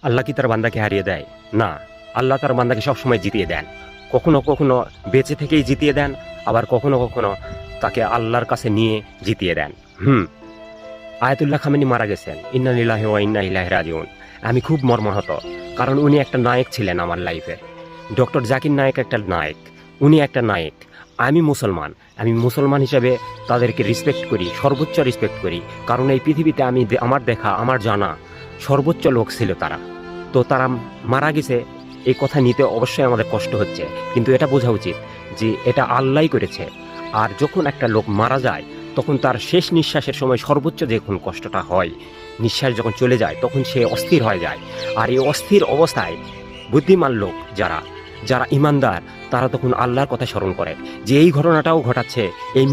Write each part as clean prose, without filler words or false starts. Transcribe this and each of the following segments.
আল্লাহ কি তার বান্দাকে হারিয়ে দেয়? না, আল্লাহ তার বান্দাকে সবসময় জিতিয়ে দেন। কখনো কখনো বেঁচে থেকেই জিতিয়ে দেন, আবার কখনো কখনো তাকে আল্লাহর কাছে নিয়ে জিতিয়ে দেন। আয়াতুল্লাহ খামেনি মারা গেছেন, ইন্না লিল্লাহি ওয়া ইন্না ইলাইহি রাজিউন। আমি খুব মর্মাহত, কারণ উনি একটা নায়ক ছিলেন আমার লাইফে। ডক্টর জাকির নায়েক একটা নায়ক, উনি একটা নায়ক। আমি মুসলমান হিসেবে তাদেরকে রেসপেক্ট করি, সর্বোচ্চ রেসপেক্ট করি, কারণ এই পৃথিবীতে আমার দেখা, আমার জানা সর্বোচ্চ লোক ছিল তারা। তো তারা মারা গেছে, এই কথা নিতে অবশ্যই আমাদের কষ্ট হচ্ছে, কিন্তু এটা বোঝা উচিত যে এটা আল্লাহই করেছে। আর যখন একটা লোক মারা যায়, তখন তার শেষ নিঃশ্বাসের সময় সর্বোচ্চ যখন কষ্টটা হয়, নিঃশ্বাস যখন চলে যায়, তখন সে অস্থির হয়ে যায়। আর এই অস্থির অবস্থায় বুদ্ধিমান লোক যারা ইমানদার, তারা তখন আল্লাহর কথা স্মরণ করে যে এই ঘটনাটাও ঘটাচ্ছে, এই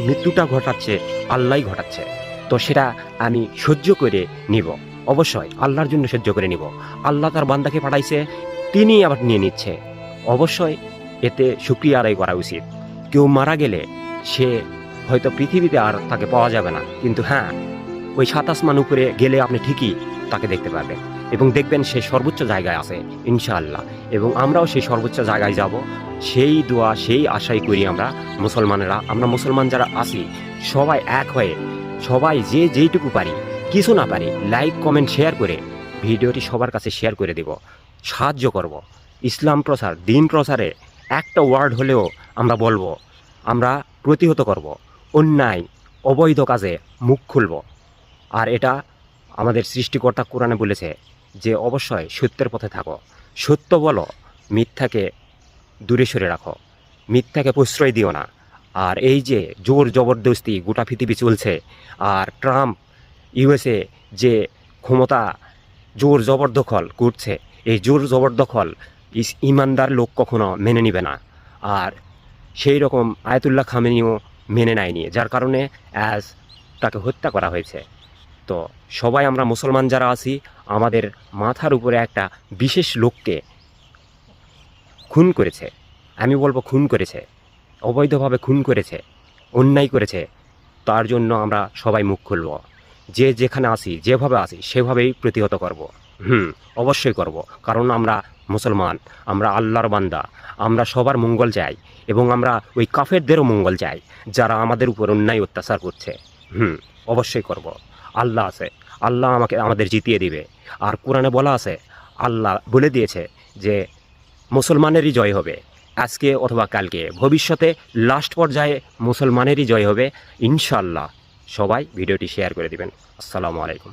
মৃত্যুটা ঘটাচ্ছে আল্লাহই ঘটাচ্ছে। তো সেটা আমি সহ্য করে নিব, অবশ্যই আল্লাহর জন্য সহ্য করে নিব। আল্লাহ তার বান্দাকে পাঠাইছে, তিনি আবার নিয়ে নিচ্ছে, অবশ্যই এতে শুকরিয়া আদায় করা উচিত। কেউ মারা গেলে সে হয়তো পৃথিবীতে আর তাকে পাওয়া যাবে না, কিন্তু হ্যাঁ, ওই ৭ আসমান উপরে গেলে আপনি ঠিকই তাকে দেখতে পাবেন, এবং দেখবেন সে সর্বোচ্চ জায়গায় আছে ইনশাআল্লাহ। এবং আমরাও সেই সর্বোচ্চ জায়গায় যাব, সেই দোয়া সেই আশাই করি আমরা মুসলমান যারা আছি, সবাই এক হয়ে, সবাই যে যেইটুকু পারি, কিছু না পারি, লাইক কমেন্ট শেয়ার করে ভিডিওটি সবার কাছে শেয়ার করে দেব, সাহায্য করব। ইসলাম প্রচার, দিন প্রচারে একটা ওয়ার্ড হলেও আমরা বলবো, আমরা প্রতিহত করব, অন্যায় অবৈধ কাজে মুখ খুলব। আর এটা আমাদের সৃষ্টিকর্তা কোরআনে বলেছে যে অবশ্যই সত্যের পথে থাকো, সত্য বলো, মিথ্যাকে দূরে সরে রাখো, মিথ্যাকে প্রশ্রয় দিও না। আর এই যে জোর জবরদস্তি গোটা পৃথিবী চলছে, আর ট্রাম্প ইউএসএ যে ক্ষমতা জোর জবরদখল করছে, এই জোর জবরদখল ইমানদার লোক কখনো মেনে নিবে না। আর সেই রকম আয়াতুল্লাহ খামেনিও মেনে নেয়নি, যার কারণে তাকে হত্যা করা হয়েছে। তো সবাই আমরা মুসলমান যারা আছি, আমাদের মাথার উপরে একটা বিশেষ লোককে খুন করেছে, আমি বলবো খুন করেছে, অবৈধভাবে খুন করেছে, অন্যায় করেছে। তার জন্য আমরা সবাই মুখ খুলব, যে যেখানে আসি, যেভাবে আসি সেভাবেই প্রতিহত করব। অবশ্যই করব, কারণ আমরা মুসলমান, আমরা আল্লাহর বান্দা, আমরা সবার মঙ্গল চাই, এবং আমরা ওই কাফেরদেরও মঙ্গল চাই যারা আমাদের উপর অন্যায় অত্যাচার করছে। অবশ্যই করব। আল্লাহ আছে, আল্লাহ আমাদের জিতিয়ে দিবে। আর কোরআনে বলা আছে, আল্লাহ বলে দিয়েছে যে মুসলমানেরই জয় হবে, আজকে অথবা কালকে, ভবিষ্যতে লাস্ট পর্যায়ে মুসলমানেরই জয় হবে ইনশাআল্লাহ। সবাই ভিডিওটি শেয়ার করে দিবেন। আসসালামু আলাইকুম।